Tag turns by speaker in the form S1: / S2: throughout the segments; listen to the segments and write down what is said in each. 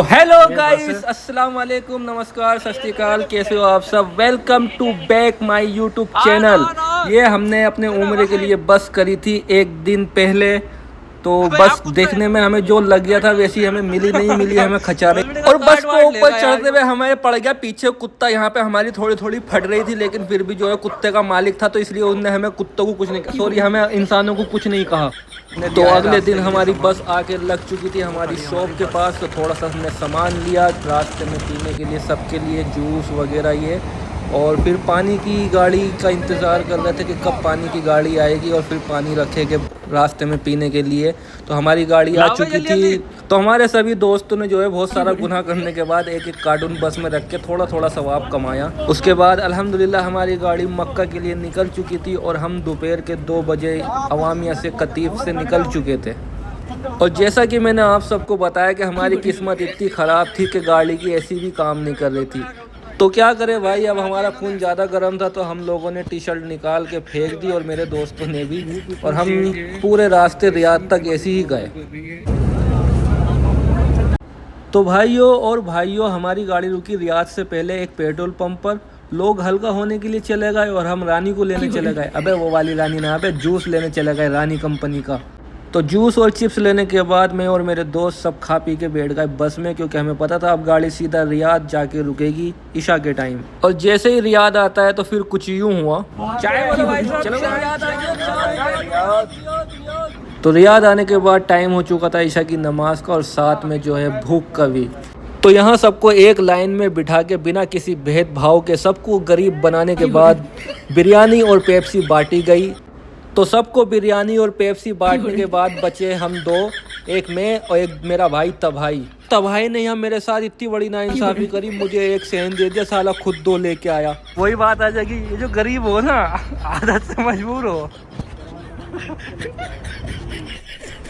S1: Hello guys, अस्सलाम वालेकुम, नमस्कार, सत श्री अकाल। कैसे हो आप सब? Welcome to back my YouTube channel. ये हमने अपने उम्र के लिए बस करी थी एक दिन पहले, तो बस देखने में हमें जो लग गया था वैसी हमें नहीं मिली हमें खचारे। और बस को ऊपर चढ़ते हुए हमें पड़ गया पीछे कुत्ता। यहाँ पे हमारी थोड़ी थोड़ी फट रही थी, लेकिन फिर भी जो है कुत्ते का मालिक था, तो इसलिए उसने हमें कुत्तों को कुछ नहीं कहा, सॉरी हमें इंसानों को कुछ नहीं कहा। तो अगले दिन हमारी बस आके लग चुकी थी हमारी शॉप के पास। तो थोड़ा सा हमने सामान लिया रास्ते में पीने के लिए, सबके लिए जूस वगैरह ये, और फिर पानी की गाड़ी का इंतज़ार कर रहे थे कि कब पानी की गाड़ी आएगी और फिर पानी रखेंगे रास्ते में पीने के लिए। तो हमारी गाड़ी आ चुकी थी। तो हमारे सभी दोस्तों ने जो है बहुत सारा गुनाह करने के बाद एक एक कार्टून बस में रख के थोड़ा थोड़ा सवाब कमाया। उसके बाद अल्हम्दुलिल्लाह हमारी गाड़ी मक्का के लिए निकल चुकी थी और हम दोपहर के 2 बजे अवामिया से कतीफ से निकल चुके थे। और जैसा कि मैंने आप सबको बताया कि हमारी किस्मत इतनी ख़राब थी कि गाड़ी की एसी भी काम नहीं कर रही थी। तो क्या करें भाई, अब हमारा खून ज़्यादा गर्म था तो हम लोगों ने टी शर्ट निकाल के फेंक दी और मेरे दोस्तों ने भी, और हम पूरे रास्ते रियाद तक ऐसे ही गए। तो भाइयों हमारी गाड़ी रुकी रियाद से पहले एक पेट्रोल पंप पर। लोग हल्का होने के लिए चले गए और हम रानी को लेने चले गए। अबे वो वाली रानी ना, अबे जूस लेने चले गए रानी कंपनी का। तो जूस और चिप्स लेने के बाद मैं और मेरे दोस्त सब खा पी के बैठ गए बस में, क्योंकि हमें पता था अब गाड़ी सीधा रियाद जाके रुकेगी इशा के टाइम। और जैसे ही रियाद आता है तो फिर कुछ यूँ हुआ, तो रियाद आने के बाद टाइम हो चुका था इशा की नमाज का, और साथ में जो है भूख का भी। तो यहाँ सबको एक लाइन में बिठा के बिना किसी भेदभाव के सबको गरीब बनाने के बाद बिरयानी और पेप्सी बांटी गई। तो सबको बिरयानी और पेप्सी बांटने के बाद बचे हम दो, एक मैं और एक मेरा भाई तभाई ने यहाँ मेरे साथ इतनी बड़ी नाइंसाफ़ी करी, मुझे एक सेहन दे दिया, साला खुद 2 लेके आया। वही बात आ जाएगी, ये जो गरीब हो ना आदत से मजबूर हो।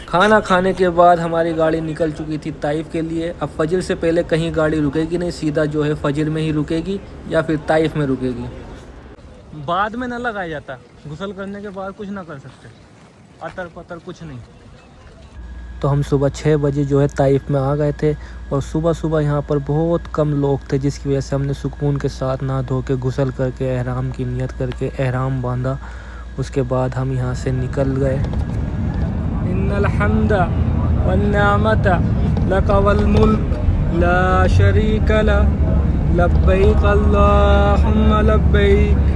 S1: खाना खाने के बाद हमारी गाड़ी निकल चुकी थी ताइफ के लिए। अब फजर से पहले कहीं गाड़ी रुकेगी नहीं, सीधा जो है फजर में ही रुकेगी या फिर ताइफ में रुकेगी। बाद में न लगाया जाता, गुसल करने के बाद कुछ ना कर सकते, अतर पतर कुछ नहीं। तो हम सुबह 6 बजे जो है ताइफ में आ गए थे, और सुबह यहाँ पर बहुत कम लोग थे, जिसकी वजह से हमने सुकून के साथ नहा धो के गुसल करके एहराम की नियत करके एहराम बांधा। उसके बाद हम यहाँ से निकल गए। इन्नल हम्दा वन्निअमत लक वल मुल्क ला शरीक लक लब्बैक अल्लाहुम्मा लब्बैक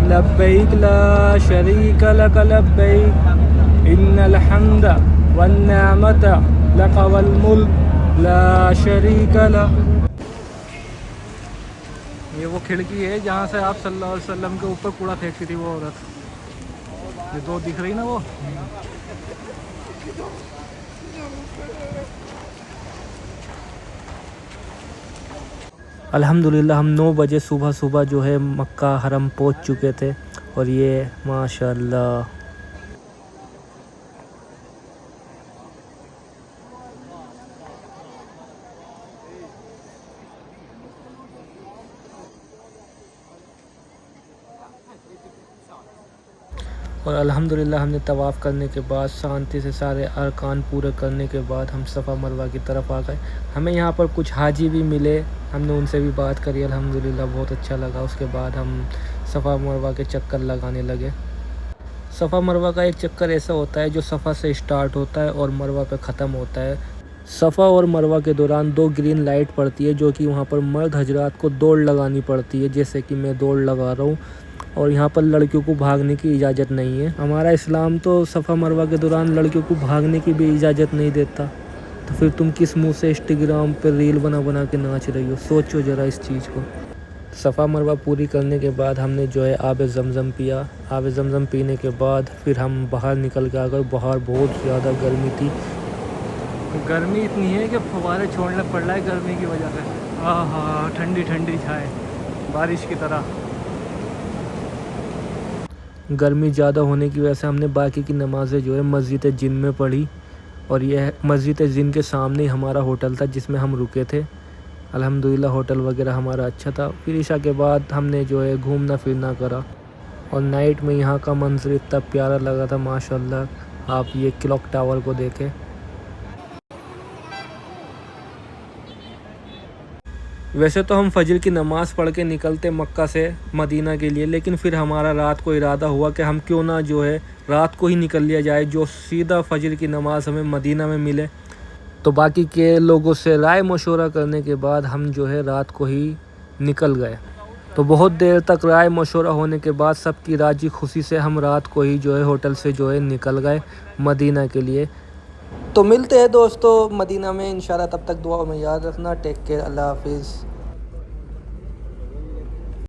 S1: लब्बैक ला शरीक लक लब्बैक इन्नल हम्दा वन्निअमत लक वल मुल्क ला शरीक लक। ये वो खिड़की है जहाँ से आप सल्लल्लाहु अलैहि वसल्लम के ऊपर कूड़ा फेंकती थी वो औरत। ये 2 दिख रही ना वो। अल्हम्दुलिल्लाह हम 9 बजे सुबह जो है मक्का हरम पहुंच चुके थे, और ये माशाल्लाह और अल्हम्दुलिल्लाह हमने तवाफ़ करने के बाद शांति से सारे अरकान पूरे करने के बाद हम सफ़ा मरवा की तरफ आ गए। हमें यहाँ पर कुछ हाजी भी मिले, हमने उनसे भी बात करी, अल्हम्दुलिल्लाह बहुत अच्छा लगा। उसके बाद हम सफ़ा मरवा के चक्कर लगाने लगे। सफ़ा मरवा का एक चक्कर ऐसा होता है जो सफ़ा से स्टार्ट होता है और मरवा पे ख़त्म होता है। सफ़ा और मरवा के दौरान 2 ग्रीन लाइट पड़ती है, जो कि वहाँ पर मर्द हजरात को दौड़ लगानी पड़ती है, जैसे कि मैं दौड़ लगा रहा हूँ। और यहाँ पर लड़कियों को भागने की इजाज़त नहीं है। हमारा इस्लाम तो सफ़ा मरवा के दौरान लड़कियों को भागने की भी इजाज़त नहीं देता। तो फिर तुम किस मुंह से इंस्टाग्राम पर रील बना के नाच रही हो? सोचो ज़रा इस चीज़ को। सफ़ा मरवा पूरी करने के बाद हमने जो है आब ज़मज़म पिया। आब ज़मज़म पीने के बाद फिर हम बाहर निकल के आ गए। बाहर बहुत ज़्यादा गर्मी थी, गर्मी इतनी है कि फव्वारे छोड़ना पड़ रहा है गर्मी की वजह से। हाँ, ठंडी ठंडी छाए बारिश की तरह। गर्मी ज़्यादा होने की वजह से हमने बाकी की नमाज़ें जो है मस्जिद जिन में पढ़ी, और यह मस्जिद जिन के सामने ही हमारा होटल था जिसमें हम रुके थे। अल्हम्दुलिल्लाह होटल वगैरह हमारा अच्छा था। फिर इशा के बाद हमने जो है घूमना फिरना करा, और नाइट में यहाँ का मंजर इतना प्यारा लगा था माशाल्लाह। आप ये क्लॉक टावर को देखें। वैसे तो हम फजर की नमाज़ पढ़ के निकलते मक्का से मदीना के लिए, लेकिन फिर हमारा रात को इरादा हुआ कि हम क्यों ना जो है रात को ही निकल लिया जाए, जो सीधा फजर की नमाज़ हमें मदीना में मिले। तो बाकी के लोगों से राय मशवरा करने के बाद हम जो है रात को ही निकल गए। तो बहुत देर तक राय मशवरा होने के बाद सबकी राजी खुशी से हम रात को ही जो है होटल से जो है निकल गए मदीना के लिए। तो मिलते हैं दोस्तों मदीना में इंशाल्लाह, तब तक दुआ में याद रखना। टेक केयर, अल्लाह हाफिज़।